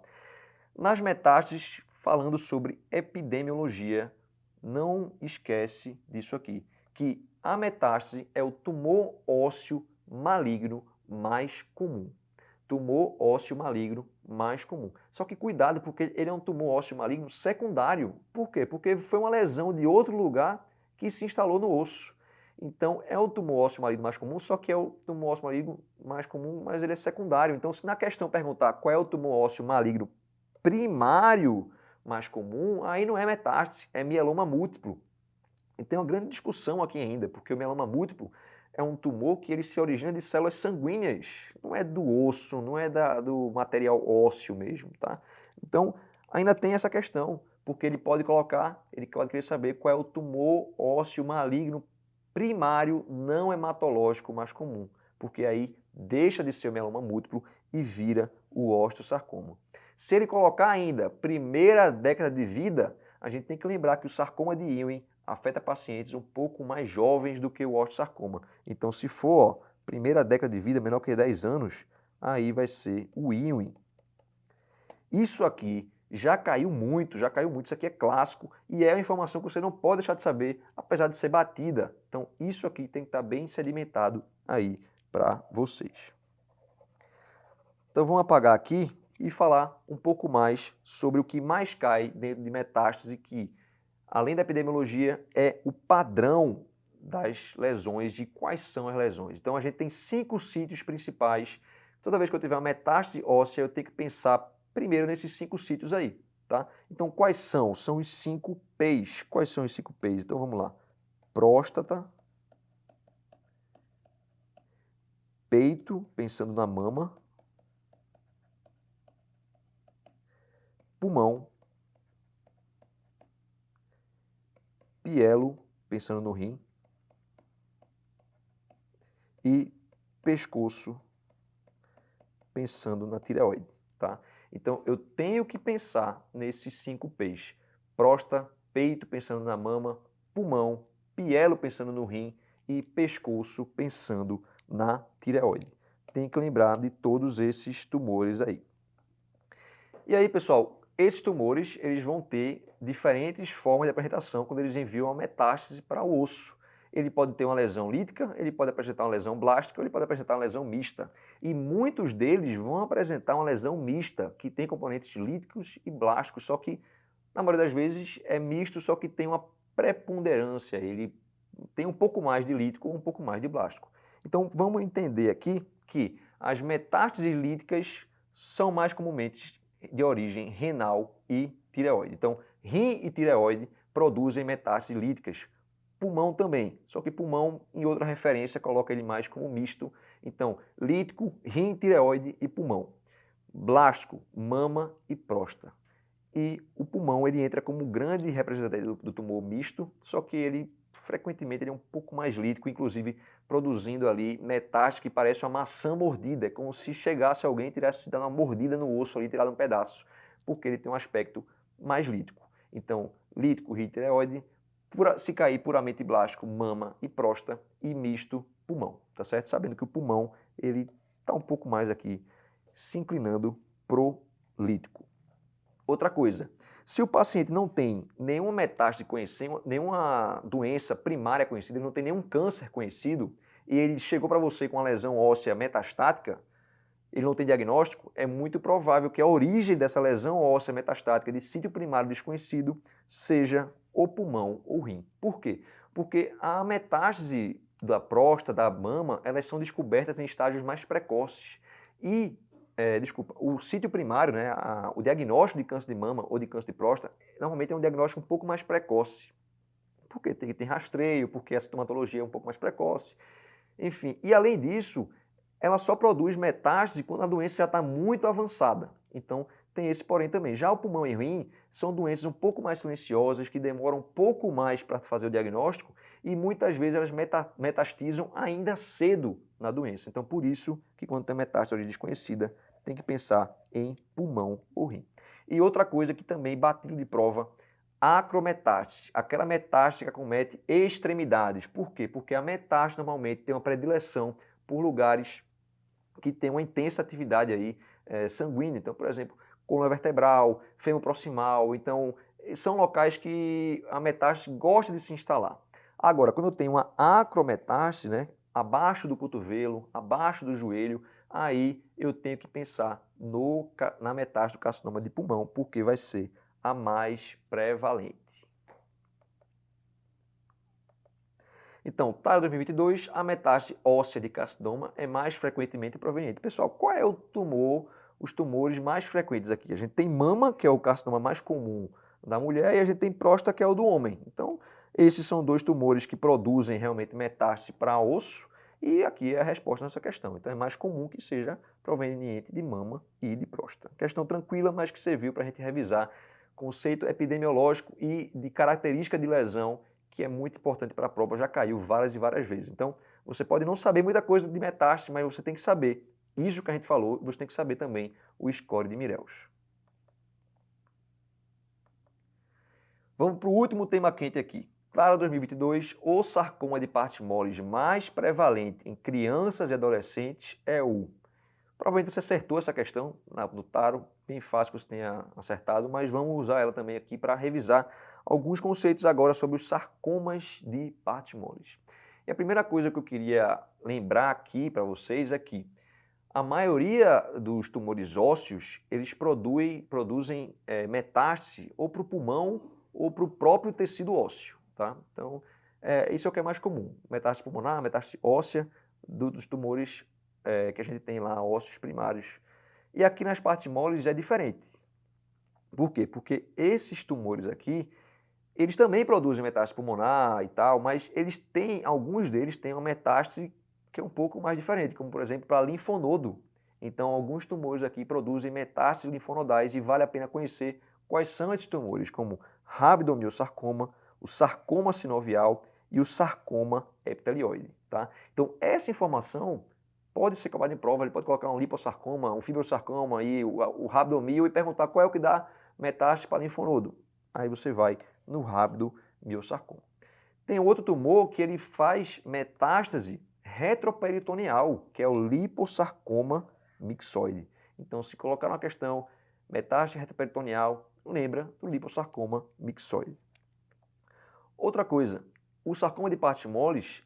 Nas metástases, falando sobre epidemiologia, não esquece disso aqui, que a metástase é o tumor ósseo maligno mais comum. Tumor ósseo maligno mais comum. Só que cuidado, porque ele é um tumor ósseo maligno secundário. Por quê? Porque foi uma lesão de outro lugar que se instalou no osso. Então, é o tumor ósseo maligno mais comum, só que é o tumor ósseo maligno mais comum, mas ele é secundário. Então, se na questão perguntar qual é o tumor ósseo maligno primário mais comum, aí não é metástase, é mieloma múltiplo. E tem uma grande discussão aqui ainda, porque o mieloma múltiplo é um tumor que ele se origina de células sanguíneas, não é do osso, não é do material ósseo mesmo, tá? Então, ainda tem essa questão, porque ele pode querer saber qual é o tumor ósseo maligno primário não hematológico mais comum, porque aí deixa de ser o mieloma múltiplo e vira o osteosarcoma. Se ele colocar ainda primeira década de vida, a gente tem que lembrar que o sarcoma de Ewing afeta pacientes um pouco mais jovens do que o osteosarcoma. Então, se for primeira década de vida, menor que 10 anos, aí vai ser o Ewing. Isso aqui já caiu muito, isso aqui é clássico e é uma informação que você não pode deixar de saber, apesar de ser batida. Então, isso aqui tem que estar bem sedimentado aí para vocês. Então, vamos apagar aqui e falar um pouco mais sobre o que mais cai dentro de metástase, que, além da epidemiologia, é o padrão das lesões, de quais são as lesões. Então, a gente tem 5 sítios principais. Toda vez que eu tiver uma metástase óssea, eu tenho que pensar primeiro nesses 5 sítios aí, tá? Então, quais são? São os 5 P's. Quais são os 5 P's? Então, vamos lá. Próstata, peito, pensando na mama, pulmão, pielo, pensando no rim, e pescoço, pensando na tireoide, tá? Então, eu tenho que pensar nesses 5 P's. Próstata, peito, pensando na mama, pulmão, pielo, pensando no rim e pescoço, pensando na tireoide. Tem que lembrar de todos esses tumores aí. E aí, pessoal, esses tumores eles vão ter diferentes formas de apresentação quando eles enviam a metástase para o osso. Ele pode ter uma lesão lítica, ele pode apresentar uma lesão blástica, ou ele pode apresentar uma lesão mista. E muitos deles vão apresentar uma lesão mista, que tem componentes líticos e blásticos, só que, na maioria das vezes, é misto, só que tem uma preponderância. Ele tem um pouco mais de lítico ou um pouco mais de blástico. Então vamos entender aqui que as metástases líticas são mais comumente de origem renal e tireoide. Então, rim e tireoide produzem metástases líticas. Pulmão também, só que pulmão, em outra referência, coloca ele mais como misto. Então, lítico, rim, tireoide e pulmão. Blástico, mama e próstata. E o pulmão ele entra como grande representante do tumor misto, só que ele frequentemente ele é um pouco mais lítico, inclusive produzindo ali metástase que parece uma maçã mordida, como se chegasse alguém e tivesse dado uma mordida no osso ali, tirado um pedaço, porque ele tem um aspecto mais lítico. Então, lítico, rim, tireoide, se cair puramente blástico, mama e próstata, e misto, pulmão, tá certo? Sabendo que o pulmão ele está um pouco mais aqui se inclinando pro lítico. Outra coisa, se o paciente não tem nenhuma metástase conhecida, nenhuma doença primária conhecida, ele não tem nenhum câncer conhecido, e ele chegou para você com uma lesão óssea metastática, ele não tem diagnóstico, é muito provável que a origem dessa lesão óssea metastática de sítio primário desconhecido seja o pulmão ou o rim. Por quê? Porque a metástase da próstata, da mama, elas são descobertas em estágios mais precoces. E o sítio primário, né, o diagnóstico de câncer de mama ou de câncer de próstata, normalmente é um diagnóstico um pouco mais precoce. Porque tem rastreio, porque a sintomatologia é um pouco mais precoce. Enfim, e além disso, ela só produz metástase quando a doença já está muito avançada. Então, tem esse porém também. Já o pulmão e o rim são doenças um pouco mais silenciosas, que demoram um pouco mais para fazer o diagnóstico e muitas vezes elas metastizam ainda cedo na doença. Então, por isso que quando tem metástase desconhecida, tem que pensar em pulmão ou rim. E outra coisa que também batido de prova, acrometástase, aquela metástase que acomete extremidades. Por quê? Porque a metástase normalmente tem uma predileção por lugares que têm uma intensa atividade aí sanguínea. Então, por exemplo, coluna vertebral, fêmur proximal. Então, são locais que a metástase gosta de se instalar. Agora, quando eu tenho uma acrometástase, né, abaixo do cotovelo, abaixo do joelho, aí eu tenho que pensar na metástase do carcinoma de pulmão, porque vai ser a mais prevalente. Então, para 2022, a metástase óssea de carcinoma é mais frequentemente proveniente. Pessoal, qual é o tumor, os tumores mais frequentes aqui? A gente tem mama, que é o carcinoma mais comum da mulher, e a gente tem próstata, que é o do homem. Então, esses são dois tumores que produzem realmente metástase para osso, e aqui é a resposta nessa questão. Então, é mais comum que seja proveniente de mama e de próstata. Questão tranquila, mas que serviu para a gente revisar conceito epidemiológico e de característica de lesão, que é muito importante para a prova, já caiu várias e várias vezes. Então, você pode não saber muita coisa de metástase, mas você tem que saber isso que a gente falou, você tem que saber também o score de Mirels. Vamos para o último tema quente aqui. Para 2022, o sarcoma de partes moles mais prevalente em crianças e adolescentes é o... Provavelmente você acertou essa questão no Taro, bem fácil que você tenha acertado, mas vamos usar ela também aqui para revisar alguns conceitos agora sobre os sarcomas de partes moles. E a primeira coisa que eu queria lembrar aqui para vocês é que a maioria dos tumores ósseos, eles produzem metástase ou para o pulmão ou para o próprio tecido ósseo, tá? Então, isso é o que é mais comum, metástase pulmonar, metástase óssea dos tumores que a gente tem lá, ósseos primários. E aqui nas partes moles é diferente. Por quê? Porque esses tumores aqui, eles também produzem metástase pulmonar e tal, mas alguns deles têm uma metástase que é um pouco mais diferente, como por exemplo para linfonodo. Então alguns tumores aqui produzem metástases linfonodais e vale a pena conhecer quais são esses tumores, como rabdomiosarcoma, o sarcoma sinovial e o sarcoma epitelioide, tá? Então essa informação pode ser cobrada em prova, ele pode colocar um liposarcoma, um fibrosarcoma e o rabdomio e perguntar qual é o que dá metástase para linfonodo. Aí você vai no rabdomiosarcoma. Tem outro tumor que ele faz metástase retroperitoneal, que é o liposarcoma mixoide. Então, se colocar uma questão metástase retroperitoneal, lembra do liposarcoma mixoide. Outra coisa, o sarcoma de partes moles,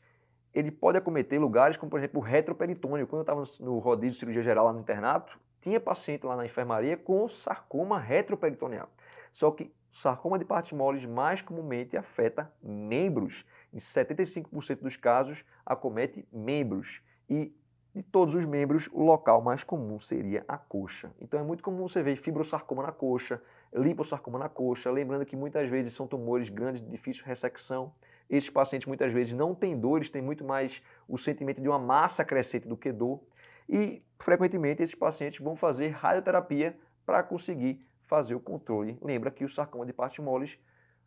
ele pode acometer lugares como, por exemplo, o retroperitônio. Quando eu estava no rodízio de cirurgia geral lá no internato, tinha paciente lá na enfermaria com sarcoma retroperitoneal. Só que sarcoma de partes moles mais comumente afeta membros. em 75% dos casos, acomete membros. E de todos os membros, o local mais comum seria a coxa. Então é muito comum você ver fibrosarcoma na coxa, liposarcoma na coxa, lembrando que muitas vezes são tumores grandes de difícil ressecção. Esses pacientes muitas vezes não têm dores, têm muito mais o sentimento de uma massa crescente do que dor. E frequentemente esses pacientes vão fazer radioterapia para conseguir fazer o controle. Lembra que o sarcoma de partes moles,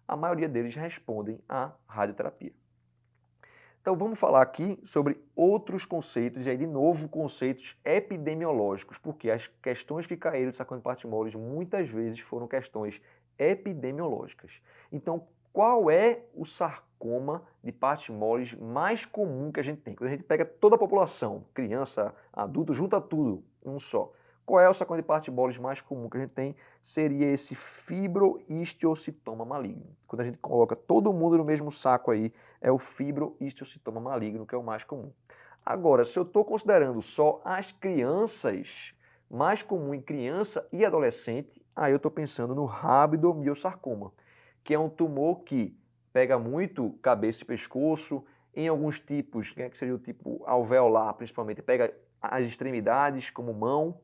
a maioria deles respondem à radioterapia. Então vamos falar aqui sobre outros conceitos, e aí de novo conceitos epidemiológicos, porque as questões que caíram de sarcoma de partes moles muitas vezes foram questões epidemiológicas. Então qual é o sarcoma de partes moles mais comum que a gente tem? Quando a gente pega toda a população, criança, adulto, junta tudo, um só. Qual é o sarcoma de partes moles mais comum que a gente tem? Seria esse fibrohistiocitoma maligno. Quando a gente coloca todo mundo no mesmo saco aí, é o fibrohistiocitoma maligno, que é o mais comum. Agora, se eu estou considerando só as crianças, mais comum em criança e adolescente, aí eu estou pensando no rabdomiossarcoma, que é um tumor que pega muito cabeça e pescoço, em alguns tipos, que seria o tipo alveolar, principalmente, pega as extremidades, como mão.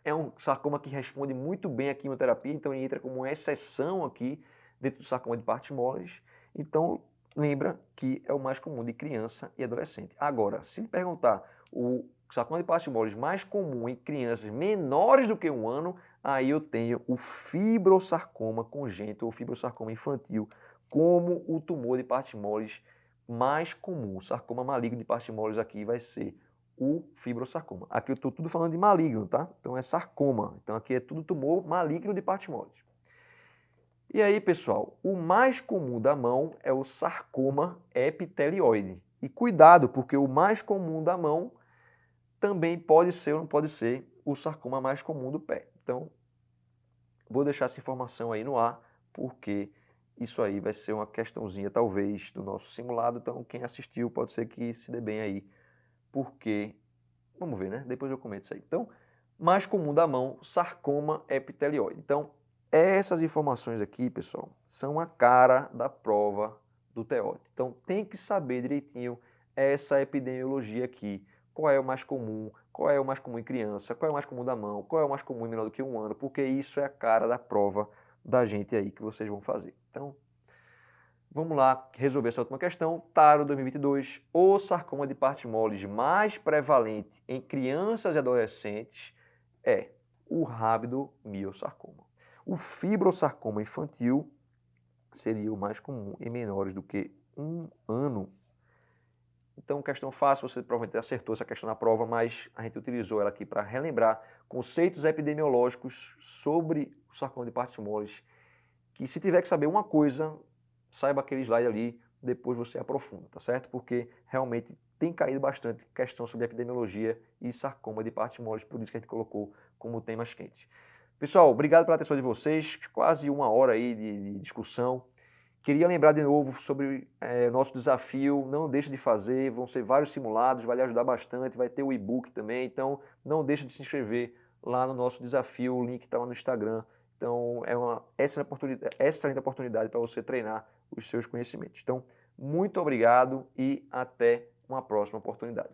É um sarcoma que responde muito bem à quimioterapia, então ele entra como uma exceção aqui dentro do sarcoma de partes moles. Então, lembra que é o mais comum de criança e adolescente. Agora, se me perguntar o sarcoma de partes moles mais comum em crianças menores do que 1 ano, aí eu tenho o fibrosarcoma congênito ou fibrosarcoma infantil como o tumor de partes moles mais comum. O sarcoma maligno de partes moles aqui vai ser o fibrosarcoma. Aqui eu estou tudo falando de maligno, tá? Então é sarcoma. Então aqui é tudo tumor maligno de partes moles. E aí, pessoal, o mais comum da mão é o sarcoma epitelioide. E cuidado, porque o mais comum da mão também pode ser ou não pode ser o sarcoma mais comum do pé. Então, vou deixar essa informação aí no ar, porque isso aí vai ser uma questãozinha, talvez, do nosso simulado. Então, quem assistiu pode ser que se dê bem aí, porque vamos ver, né? Depois eu comento isso aí. Então, mais comum da mão, sarcoma epitelioide. Então, essas informações aqui, pessoal, são a cara da prova do TEOT. Então, tem que saber direitinho essa epidemiologia aqui. Qual é o mais comum, qual é o mais comum em criança, qual é o mais comum da mão, qual é o mais comum em menor do que 1 ano, porque isso é a cara da prova da gente aí que vocês vão fazer. Então, vamos lá resolver essa última questão. Taro 2022, o sarcoma de partes moles mais prevalente em crianças e adolescentes é o rabdomiossarcoma. O fibrosarcoma infantil seria o mais comum em menores do que 1 ano. Então, questão fácil, você provavelmente acertou essa questão na prova, mas a gente utilizou ela aqui para relembrar conceitos epidemiológicos sobre o sarcoma de partes moles, que se tiver que saber uma coisa, saiba aquele slide ali, depois você aprofunda, tá certo? Porque realmente tem caído bastante questão sobre epidemiologia e sarcoma de partes moles, por isso que a gente colocou como temas quentes. Pessoal, obrigado pela atenção de vocês, quase 1 hora aí de discussão. Queria lembrar de novo sobre nosso desafio, não deixe de fazer, vão ser vários simulados, vai lhe ajudar bastante, vai ter o e-book também, então não deixe de se inscrever lá no nosso desafio, o link está lá no Instagram. Então é uma excelente oportunidade para você treinar os seus conhecimentos. Então, muito obrigado e até uma próxima oportunidade.